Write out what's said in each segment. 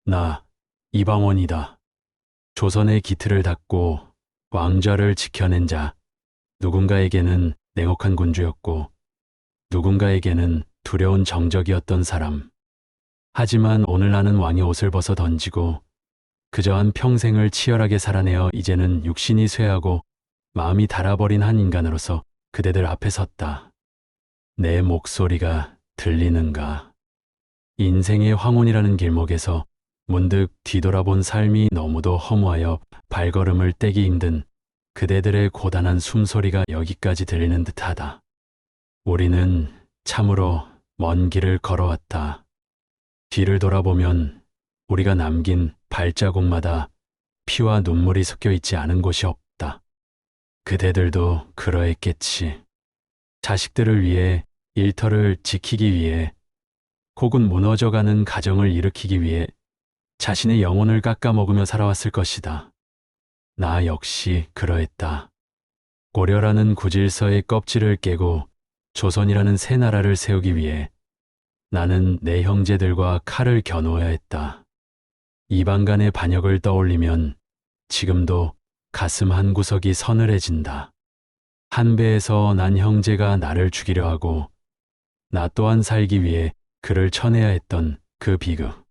나 이방원이다. 조선의 기틀을 닦고 왕좌를 지켜낸 자. 누군가에게는 냉혹한 군주였고 누군가에게는 두려운 정적이었던 사람. 하지만 오늘 나는 왕의 옷을 벗어 던지고 그저 한 평생을 치열하게 살아내어 이제는 육신이 쇠하고 마음이 닳아버린 한 인간으로서 그대들 앞에 섰다. 내 목소리가 들리는가? 인생의 황혼이라는 길목에서 문득 뒤돌아본 삶이 너무도 허무하여 발걸음을 떼기 힘든 그대들의 고단한 숨소리가 여기까지 들리는 듯하다. 우리는 참으로 먼 길을 걸어왔다. 뒤를 돌아보면 우리가 남긴 발자국마다 피와 눈물이 섞여 있지 않은 곳이 없다. 그대들도 그러했겠지. 자식들을 위해, 일터를 지키기 위해, 혹은 무너져가는 가정을 일으키기 위해 자신의 영혼을 깎아먹으며 살아왔을 것이다. 나 역시 그러했다. 고려라는 구질서의 껍질을 깨고 조선이라는 새 나라를 세우기 위해 나는 내 형제들과 칼을 겨누어야 했다. 이방 간의 반역을 떠올리면 지금도 가슴 한 구석이 서늘해진다. 한 배에서 난 형제가 나를 죽이려 하고 나 또한 살기 위해 그를 쳐내야 했던 그 비극.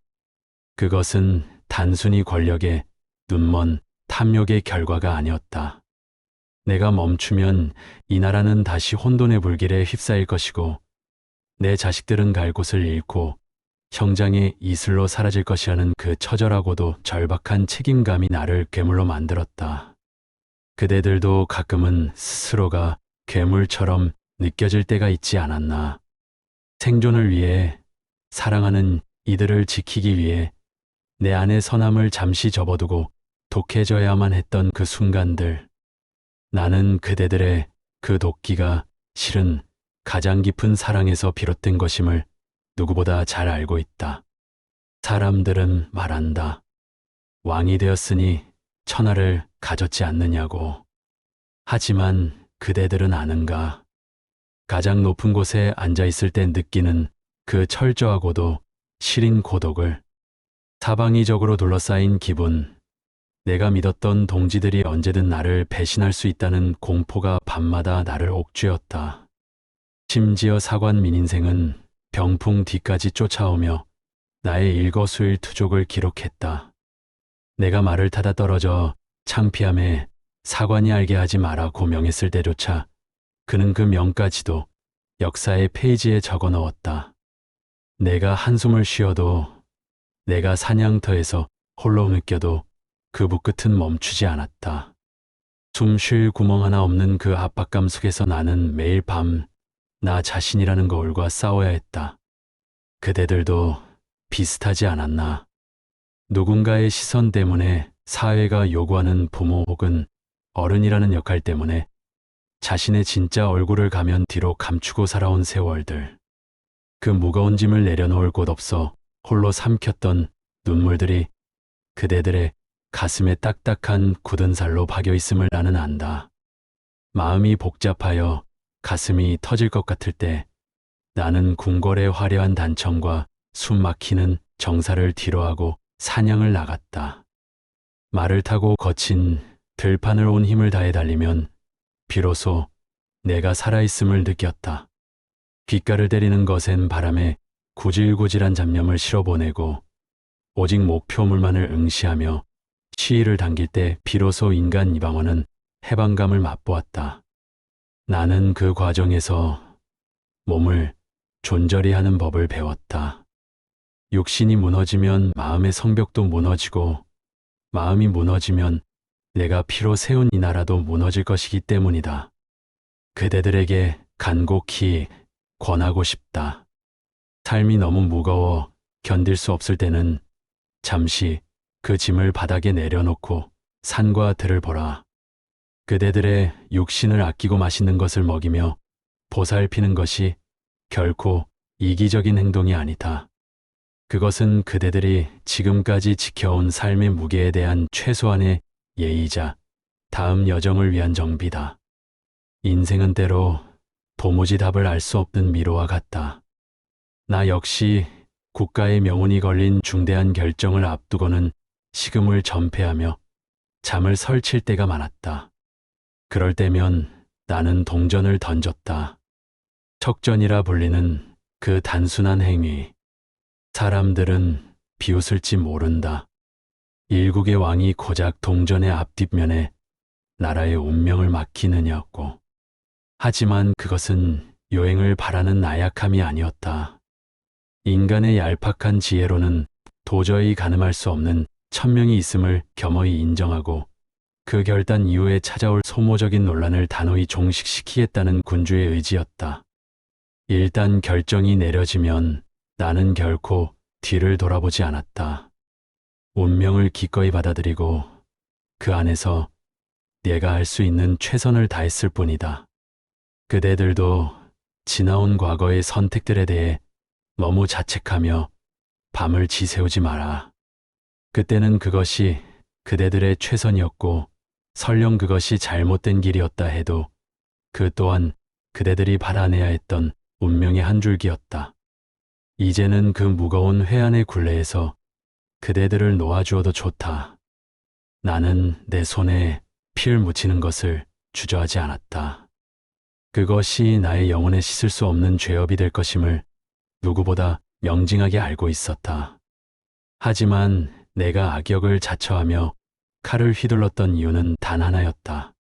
그것은 단순히 권력의 눈먼 탐욕의 결과가 아니었다. 내가 멈추면 이 나라는 다시 혼돈의 불길에 휩싸일 것이고 내 자식들은 갈 곳을 잃고 형장의 이슬로 사라질 것이라는 그 처절하고도 절박한 책임감이 나를 괴물로 만들었다. 그대들도 가끔은 스스로가 괴물처럼 느껴질 때가 있지 않았나. 생존을 위해, 사랑하는 이들을 지키기 위해 내 안의 선함을 잠시 접어두고 독해져야만 했던 그 순간들. 나는 그대들의 그 도끼가 실은 가장 깊은 사랑에서 비롯된 것임을 누구보다 잘 알고 있다. 사람들은 말한다. 왕이 되었으니 천하를 가졌지 않느냐고. 하지만 그대들은 아는가. 가장 높은 곳에 앉아 있을 때 느끼는 그 철저하고도 시린 고독을. 사방이적으로 둘러싸인 기분. 내가 믿었던 동지들이 언제든 나를 배신할 수 있다는 공포가 밤마다 나를 옥죄었다. 심지어 사관 민인생은 병풍 뒤까지 쫓아오며 나의 일거수일투족을 기록했다. 내가 말을 타다 떨어져 창피함에 사관이 알게 하지 마라고 명했을 때조차 그는 그 명까지도 역사의 페이지에 적어 넣었다. 내가 한숨을 쉬어도, 내가 사냥터에서 홀로 느껴도 그 붓끝은 멈추지 않았다. 숨 쉴 구멍 하나 없는 그 압박감 속에서 나는 매일 밤 나 자신이라는 거울과 싸워야 했다. 그대들도 비슷하지 않았나? 누군가의 시선 때문에, 사회가 요구하는 부모 혹은 어른이라는 역할 때문에 자신의 진짜 얼굴을 가면 뒤로 감추고 살아온 세월들. 그 무거운 짐을 내려놓을 곳 없어 홀로 삼켰던 눈물들이 그대들의 가슴에 딱딱한 굳은 살로 박여 있음을 나는 안다. 마음이 복잡하여 가슴이 터질 것 같을 때 나는 궁궐의 화려한 단청과 숨 막히는 정사를 뒤로하고 사냥을 나갔다. 말을 타고 거친 들판을 온 힘을 다해 달리면 비로소 내가 살아있음을 느꼈다. 귓가를 때리는 거센 바람에 구질구질한 잡념을 실어보내고 오직 목표물만을 응시하며 시위를 당길 때 비로소 인간 이방원은 해방감을 맛보았다. 나는 그 과정에서 몸을 존저리 하는 법을 배웠다. 육신이 무너지면 마음의 성벽도 무너지고 마음이 무너지면 내가 피로 세운 이 나라도 무너질 것이기 때문이다. 그대들에게 간곡히 권하고 싶다. 삶이 너무 무거워 견딜 수 없을 때는 잠시 그 짐을 바닥에 내려놓고 산과 들을 보라. 그대들의 육신을 아끼고 맛있는 것을 먹이며 보살피는 것이 결코 이기적인 행동이 아니다. 그것은 그대들이 지금까지 지켜온 삶의 무게에 대한 최소한의 예의자 다음 여정을 위한 정비다. 인생은 때로 도무지 답을 알 수 없는 미로와 같다. 나 역시 국가의 명운이 걸린 중대한 결정을 앞두고는 식음을 전폐하며 잠을 설칠 때가 많았다. 그럴 때면 나는 동전을 던졌다. 척전이라 불리는 그 단순한 행위. 사람들은 비웃을지 모른다. 일국의 왕이 고작 동전의 앞뒷면에 나라의 운명을 맡기느냐고. 하지만 그것은 요행을 바라는 나약함이 아니었다. 인간의 얄팍한 지혜로는 도저히 가늠할 수 없는 천명이 있음을 겸허히 인정하고 그 결단 이후에 찾아올 소모적인 논란을 단호히 종식시키겠다는 군주의 의지였다. 일단 결정이 내려지면 나는 결코 뒤를 돌아보지 않았다. 운명을 기꺼이 받아들이고 그 안에서 내가 할 수 있는 최선을 다했을 뿐이다. 그대들도 지나온 과거의 선택들에 대해 너무 자책하며 밤을 지새우지 마라. 그때는 그것이 그대들의 최선이었고 설령 그것이 잘못된 길이었다 해도 그 또한 그대들이 받아내야 했던 운명의 한 줄기였다. 이제는 그 무거운 회한의 굴레에서 그대들을 놓아주어도 좋다. 나는 내 손에 피를 묻히는 것을 주저하지 않았다. 그것이 나의 영혼에 씻을 수 없는 죄업이 될 것임을 누구보다 명징하게 알고 있었다. 하지만 내가 악역을 자처하며 칼을 휘둘렀던 이유는 단 하나였다.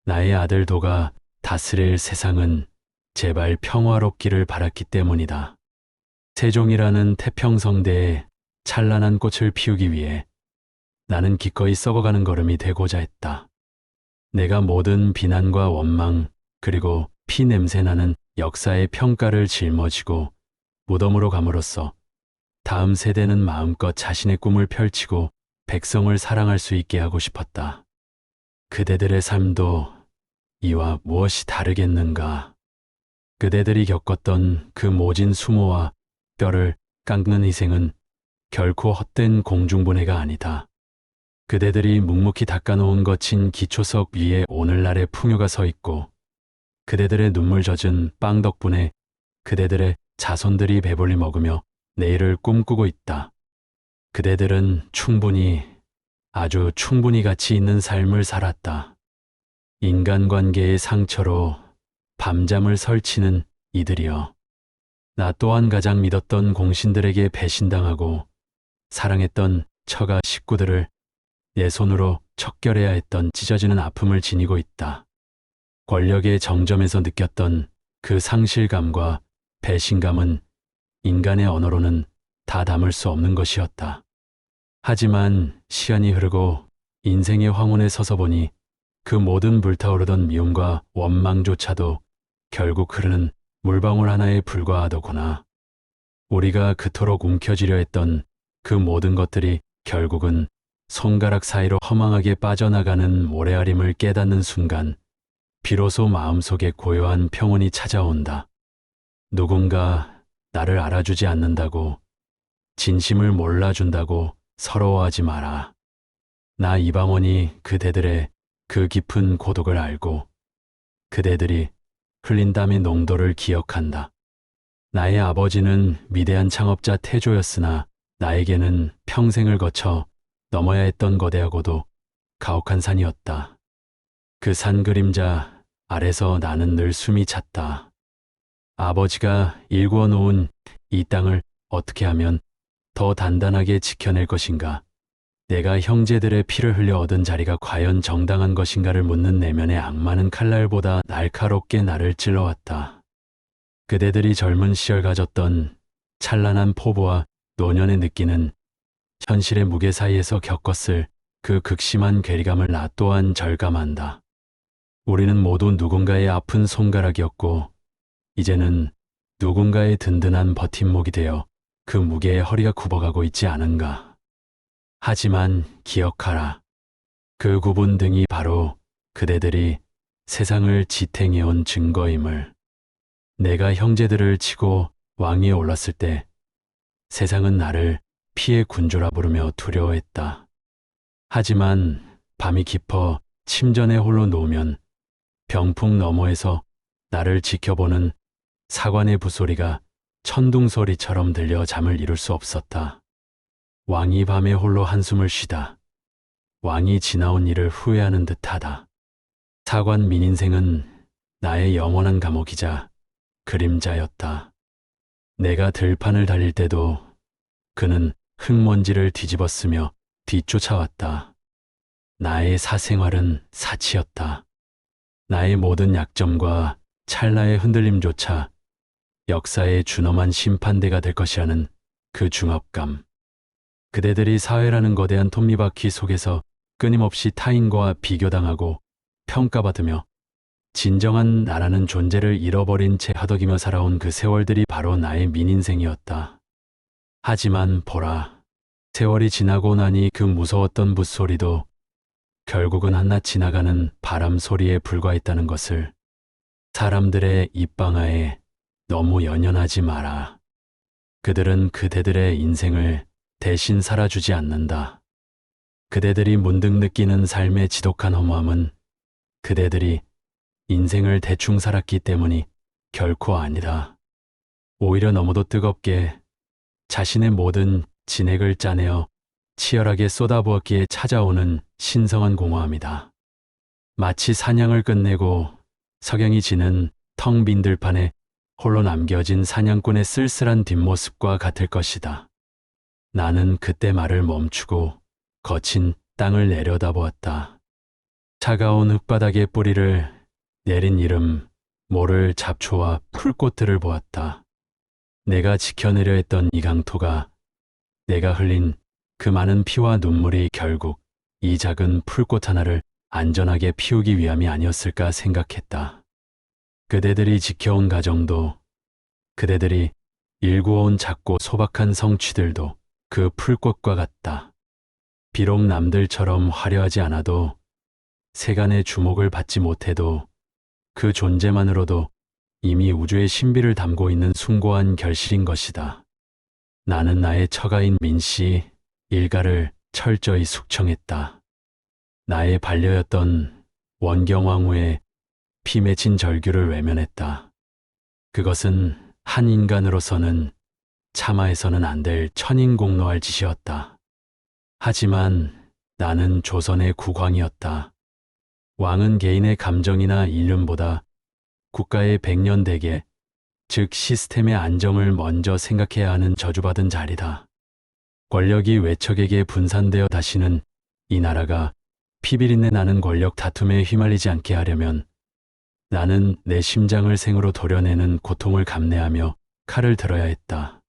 나의 아들 도가 다스릴 세상은 제발 평화롭기를 바랐기 때문이다. 세종이라는 태평성대에 찬란한 꽃을 피우기 위해 나는 기꺼이 썩어가는 걸음이 되고자 했다. 내가 모든 비난과 원망 그리고 피 냄새나는 역사의 평가를 짊어지고 무덤으로 감으로써 다음 세대는 마음껏 자신의 꿈을 펼치고 백성을 사랑할 수 있게 하고 싶었다. 그대들의 삶도 이와 무엇이 다르겠는가. 그대들이 겪었던 그 모진 수모와 뼈를 깎는 희생은 결코 헛된 공중분해가 아니다. 그대들이 묵묵히 닦아놓은 거친 기초석 위에 오늘날의 풍요가 서 있고 그대들의 눈물 젖은 빵 덕분에 그대들의 자손들이 배불리 먹으며 내일을 꿈꾸고 있다. 그대들은 충분히 아주 충분히 가치 있는 삶을 살았다. 인간관계의 상처로 밤잠을 설치는 이들이여. 나 또한 가장 믿었던 공신들에게 배신당하고 사랑했던 처가 식구들을 내 손으로 척결해야 했던 찢어지는 아픔을 지니고 있다. 권력의 정점에서 느꼈던 그 상실감과 배신감은 인간의 언어로는 다 담을 수 없는 것이었다. 하지만 시간이 흐르고 인생의 황혼에 서서 보니 그 모든 불타오르던 미움과 원망조차도 결국 흐르는 물방울 하나에 불과하더구나. 우리가 그토록 움켜쥐려 했던 그 모든 것들이 결국은 손가락 사이로 허망하게 빠져나가는 모래알임을 깨닫는 순간 비로소 마음속에 고요한 평온이 찾아온다. 누군가 나를 알아주지 않는다고, 진심을 몰라준다고 서러워하지 마라. 나 이방원이 그대들의 그 깊은 고독을 알고 그대들이 흘린 땀의 농도를 기억한다. 나의 아버지는 위대한 창업자 태조였으나 나에게는 평생을 거쳐 넘어야 했던 거대하고도 가혹한 산이었다. 그 산 그림자 아래서 나는 늘 숨이 찼다. 아버지가 일구어 놓은 이 땅을 어떻게 하면 더 단단하게 지켜낼 것인가? 내가 형제들의 피를 흘려 얻은 자리가 과연 정당한 것인가를 묻는 내면의 악마는 칼날보다 날카롭게 나를 찔러왔다. 그대들이 젊은 시절 가졌던 찬란한 포부와 노년에 느끼는 현실의 무게 사이에서 겪었을 그 극심한 괴리감을 나 또한 절감한다. 우리는 모두 누군가의 아픈 손가락이었고 이제는 누군가의 든든한 버팀목이 되어 그 무게에 허리가 굽어가고 있지 않은가. 하지만 기억하라. 그 굽은 등이 바로 그대들이 세상을 지탱해온 증거임을. 내가 형제들을 치고 왕위에 올랐을 때 세상은 나를 피의 군주라 부르며 두려워했다. 하지만 밤이 깊어 침전에 홀로 누우면 병풍 너머에서 나를 지켜보는 사관의 부소리가 천둥 소리처럼 들려 잠을 이룰 수 없었다. 왕이 밤에 홀로 한숨을 쉬다. 왕이 지나온 일을 후회하는 듯하다. 사관 민인생은 나의 영원한 감옥이자 그림자였다. 내가 들판을 달릴 때도 그는 흙먼지를 뒤집어쓰며 뒤쫓아왔다. 나의 사생활은 사치였다. 나의 모든 약점과 찰나의 흔들림조차 역사의 준엄한 심판대가 될 것이라는 그 중압감. 그대들이 사회라는 거대한 톱니바퀴 속에서 끊임없이 타인과 비교당하고 평가받으며 진정한 나라는 존재를 잃어버린 채 허덕이며 살아온 그 세월들이 바로 나의 민인생이었다. 하지만 보라, 세월이 지나고 나니 그 무서웠던 붓소리도 결국은 한낱 지나가는 바람 소리에 불과했다는 것을. 사람들의 입방아에 너무 연연하지 마라. 그들은 그대들의 인생을 대신 살아주지 않는다. 그대들이 문득 느끼는 삶의 지독한 허무함은 그대들이 인생을 대충 살았기 때문이 결코 아니다. 오히려 너무도 뜨겁게 자신의 모든 진액을 짜내어 치열하게 쏟아부었기에 찾아오는 신성한 공허함이다. 마치 사냥을 끝내고 석양이 지는 텅 빈 들판에 홀로 남겨진 사냥꾼의 쓸쓸한 뒷모습과 같을 것이다. 나는 그때 말을 멈추고 거친 땅을 내려다보았다. 차가운 흙바닥에 뿌리를 내린 이름 모를 잡초와 풀꽃들을 보았다. 내가 지켜내려 했던 이 강토가, 내가 흘린 그 많은 피와 눈물이 결국 이 작은 풀꽃 하나를 안전하게 피우기 위함이 아니었을까 생각했다. 그대들이 지켜온 가정도, 그대들이 일구어온 작고 소박한 성취들도 그 풀꽃과 같다. 비록 남들처럼 화려하지 않아도, 세간의 주목을 받지 못해도 그 존재만으로도 이미 우주의 신비를 담고 있는 숭고한 결실인 것이다. 나는 나의 처가인 민씨 일가를 철저히 숙청했다. 나의 반려였던 원경왕후의 피 맺힌 절규를 외면했다. 그것은 한 인간으로서는 참아해서는 안 될 천인공노할 짓이었다. 하지만 나는 조선의 국왕이었다. 왕은 개인의 감정이나 일념보다 국가의 백년대계, 즉 시스템의 안정을 먼저 생각해야 하는 저주받은 자리다. 권력이 외척에게 분산되어 다시는 이 나라가 피비린내 나는 권력 다툼에 휘말리지 않게 하려면 나는 내 심장을 생으로 도려내는 고통을 감내하며 칼을 들어야 했다.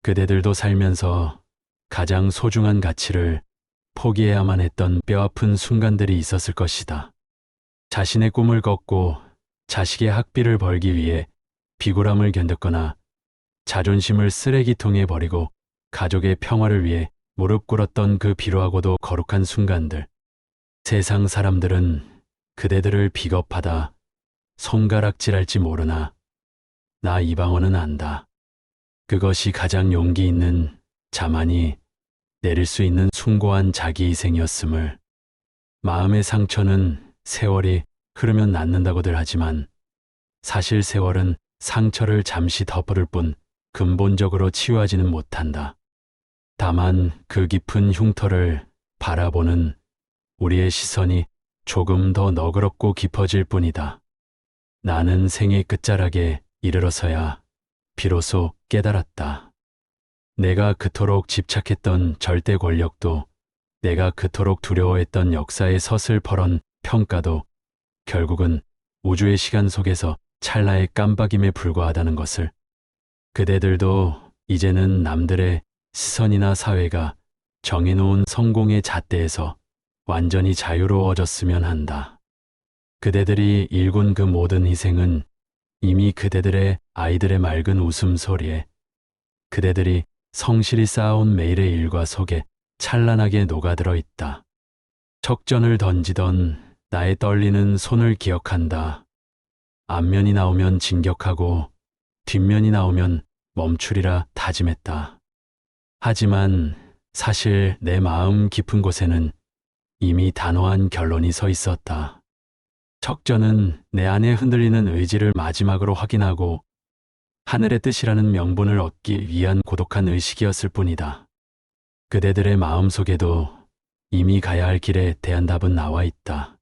그대들도 살면서 가장 소중한 가치를 포기해야만 했던 뼈아픈 순간들이 있었을 것이다. 자신의 꿈을 걷고 자식의 학비를 벌기 위해 비굴함을 견뎠거나 자존심을 쓰레기통에 버리고 가족의 평화를 위해 무릎 꿇었던 그 비루하고도 거룩한 순간들. 세상 사람들은 그대들을 비겁하다, 손가락질할지 모르나 나 이방원은 안다. 그것이 가장 용기 있는, 자만이 내릴 수 있는 숭고한 자기희생이었음을. 마음의 상처는 세월이 흐르면 낫는다고들 하지만 사실 세월은 상처를 잠시 덮어둘 뿐 근본적으로 치유하지는 못한다. 다만 그 깊은 흉터를 바라보는 우리의 시선이 조금 더 너그럽고 깊어질 뿐이다. 나는 생의 끝자락에 이르러서야 비로소 깨달았다. 내가 그토록 집착했던 절대 권력도, 내가 그토록 두려워했던 역사의 서슬퍼런 평가도 결국은 우주의 시간 속에서 찰나의 깜박임에 불과하다는 것을. 그대들도 이제는 남들의 시선이나 사회가 정해놓은 성공의 잣대에서 완전히 자유로워졌으면 한다. 그대들이 일군 그 모든 희생은 이미 그대들의 아이들의 맑은 웃음소리에, 그대들이 성실히 쌓아온 매일의 일과 속에 찬란하게 녹아들어 있다. 척전을 던지던 나의 떨리는 손을 기억한다. 앞면이 나오면 진격하고 뒷면이 나오면 멈추리라 다짐했다. 하지만 사실 내 마음 깊은 곳에는 이미 단호한 결론이 서 있었다. 척전은 내 안에 흔들리는 의지를 마지막으로 확인하고 하늘의 뜻이라는 명분을 얻기 위한 고독한 의식이었을 뿐이다. 그대들의 마음속에도 이미 가야 할 길에 대한 답은 나와 있다.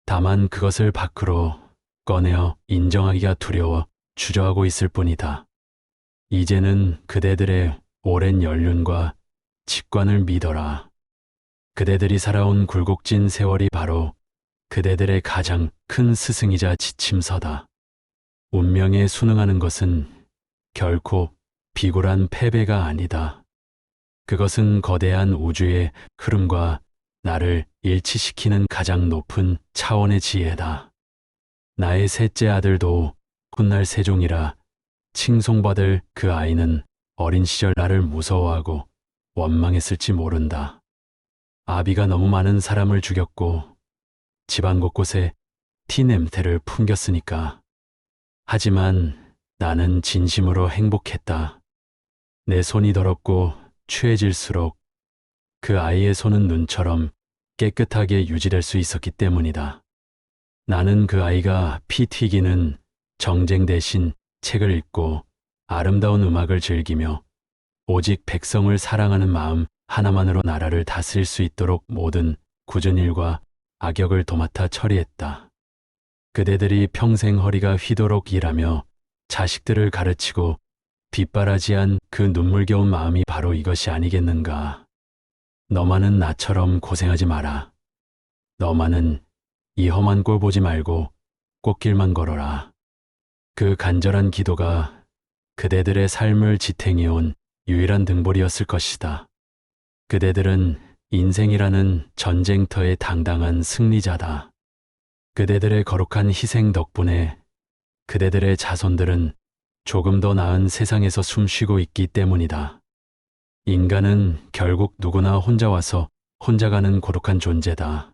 다만 그것을 밖으로 꺼내어 인정하기가 두려워 주저하고 있을 뿐이다. 이제는 그대들의 오랜 연륜과 직관을 믿어라. 그대들이 살아온 굴곡진 세월이 바로 그대들의 가장 큰 스승이자 지침서다. 운명에 순응하는 것은 결코 비굴한 패배가 아니다. 그것은 거대한 우주의 흐름과 나를 일치시키는 가장 높은 차원의 지혜다. 나의 셋째 아들도 훗날 세종이라 칭송받을 그 아이는 어린 시절 나를 무서워하고 원망했을지 모른다. 아비가 너무 많은 사람을 죽였고 집안 곳곳에 티 냄새를 풍겼으니까. 하지만 나는 진심으로 행복했다. 내 손이 더럽고 추해질수록 그 아이의 손은 눈처럼 깨끗하게 유지될 수 있었기 때문이다. 나는 그 아이가 피 튀기는 정쟁 대신 책을 읽고 아름다운 음악을 즐기며 오직 백성을 사랑하는 마음 하나만으로 나라를 다스릴 수 있도록 모든 굳은 일과 악역을 도맡아 처리했다. 그대들이 평생 허리가 휘도록 일하며 자식들을 가르치고 뒷바라지한 그 눈물겨운 마음이 바로 이것이 아니겠는가. 너만은 나처럼 고생하지 마라. 너만은 이 험한 꼴 보지 말고 꽃길만 걸어라. 그 간절한 기도가 그대들의 삶을 지탱해온 유일한 등불이었을 것이다. 그대들은 인생이라는 전쟁터의 당당한 승리자다. 그대들의 거룩한 희생 덕분에 그대들의 자손들은 조금 더 나은 세상에서 숨쉬고 있기 때문이다. 인간은 결국 누구나 혼자 와서 혼자 가는 고독한 존재다.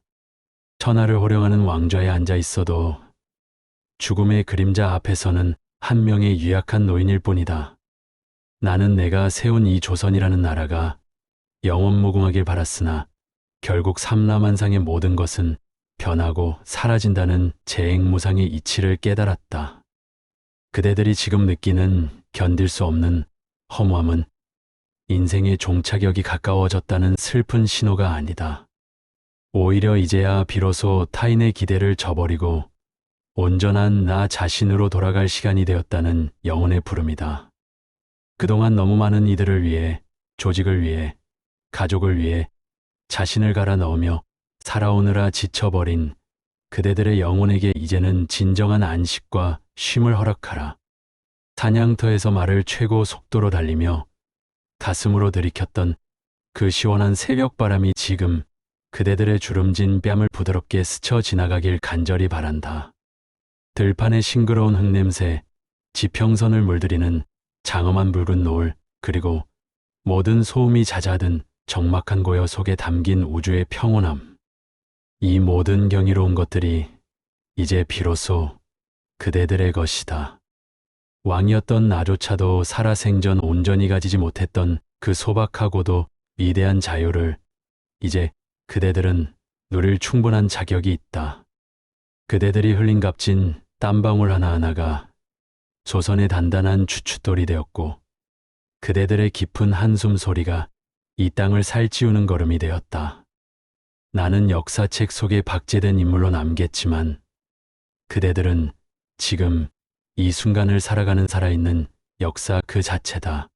천하를 호령하는 왕좌에 앉아 있어도 죽음의 그림자 앞에서는 한 명의 유약한 노인일 뿐이다. 나는 내가 세운 이 조선이라는 나라가 영원무궁하길 바랐으나 결국 삼라만상의 모든 것은 변하고 사라진다는 재행무상의 이치를 깨달았다. 그대들이 지금 느끼는 견딜 수 없는 허무함은 인생의 종착역이 가까워졌다는 슬픈 신호가 아니다. 오히려 이제야 비로소 타인의 기대를 저버리고 온전한 나 자신으로 돌아갈 시간이 되었다는 영혼의 부름이다. 그동안 너무 많은 이들을 위해, 조직을 위해, 가족을 위해 자신을 갈아 넣으며 살아오느라 지쳐버린 그대들의 영혼에게 이제는 진정한 안식과 쉼을 허락하라. 사냥터에서 말을 최고 속도로 달리며 가슴으로 들이켰던 그 시원한 새벽바람이 지금 그대들의 주름진 뺨을 부드럽게 스쳐 지나가길 간절히 바란다. 들판의 싱그러운 흙냄새, 지평선을 물들이는 장엄한 붉은 노을, 그리고 모든 소음이 잦아든 적막한 고요 속에 담긴 우주의 평온함. 이 모든 경이로운 것들이 이제 비로소 그대들의 것이다. 왕이었던 나조차도 살아생전 온전히 가지지 못했던 그 소박하고도 위대한 자유를 이제 그대들은 누릴 충분한 자격이 있다. 그대들이 흘린 값진 땀방울 하나하나가 조선의 단단한 주춧돌이 되었고 그대들의 깊은 한숨 소리가 이 땅을 살찌우는 걸음이 되었다. 나는 역사책 속에 박제된 인물로 남겠지만 그대들은 지금 이 순간을 살아가는 살아있는 역사 그 자체다.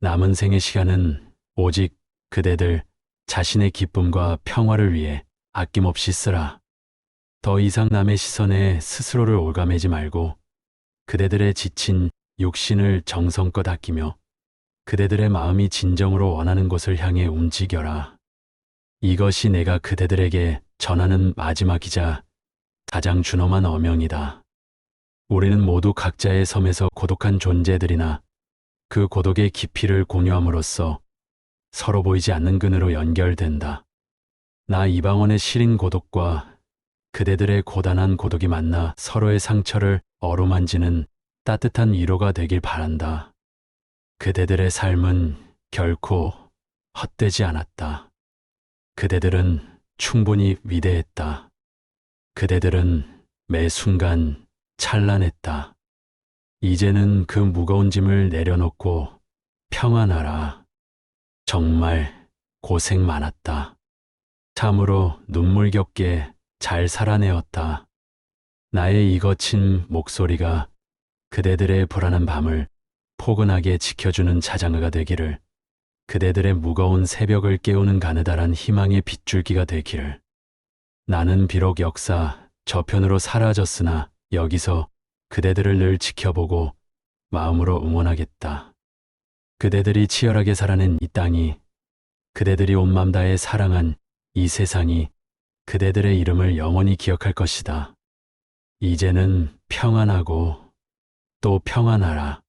남은 생의 시간은 오직 그대들 자신의 기쁨과 평화를 위해 아낌없이 쓰라. 더 이상 남의 시선에 스스로를 올가매지 말고 그대들의 지친 육신을 정성껏 아끼며 그대들의 마음이 진정으로 원하는 곳을 향해 움직여라. 이것이 내가 그대들에게 전하는 마지막이자 가장 준엄한 어명이다. 우리는 모두 각자의 섬에서 고독한 존재들이나 그 고독의 깊이를 공유함으로써 서로 보이지 않는 근으로 연결된다. 나 이방원의 시린 고독과 그대들의 고단한 고독이 만나 서로의 상처를 어루만지는 따뜻한 위로가 되길 바란다. 그대들의 삶은 결코 헛되지 않았다. 그대들은 충분히 위대했다. 그대들은 매 순간 찬란했다. 이제는 그 무거운 짐을 내려놓고 평안하라. 정말 고생 많았다. 참으로 눈물겹게 잘 살아내었다. 나의 이 거친 목소리가 그대들의 불안한 밤을 포근하게 지켜주는 자장가가 되기를, 그대들의 무거운 새벽을 깨우는 가느다란 희망의 빗줄기가 되기를. 나는 비록 역사 저편으로 사라졌으나 여기서 그대들을 늘 지켜보고 마음으로 응원하겠다. 그대들이 치열하게 살아낸 이 땅이, 그대들이 온 맘 다해 사랑한 이 세상이 그대들의 이름을 영원히 기억할 것이다. 이제는 평안하고 또 평안하라.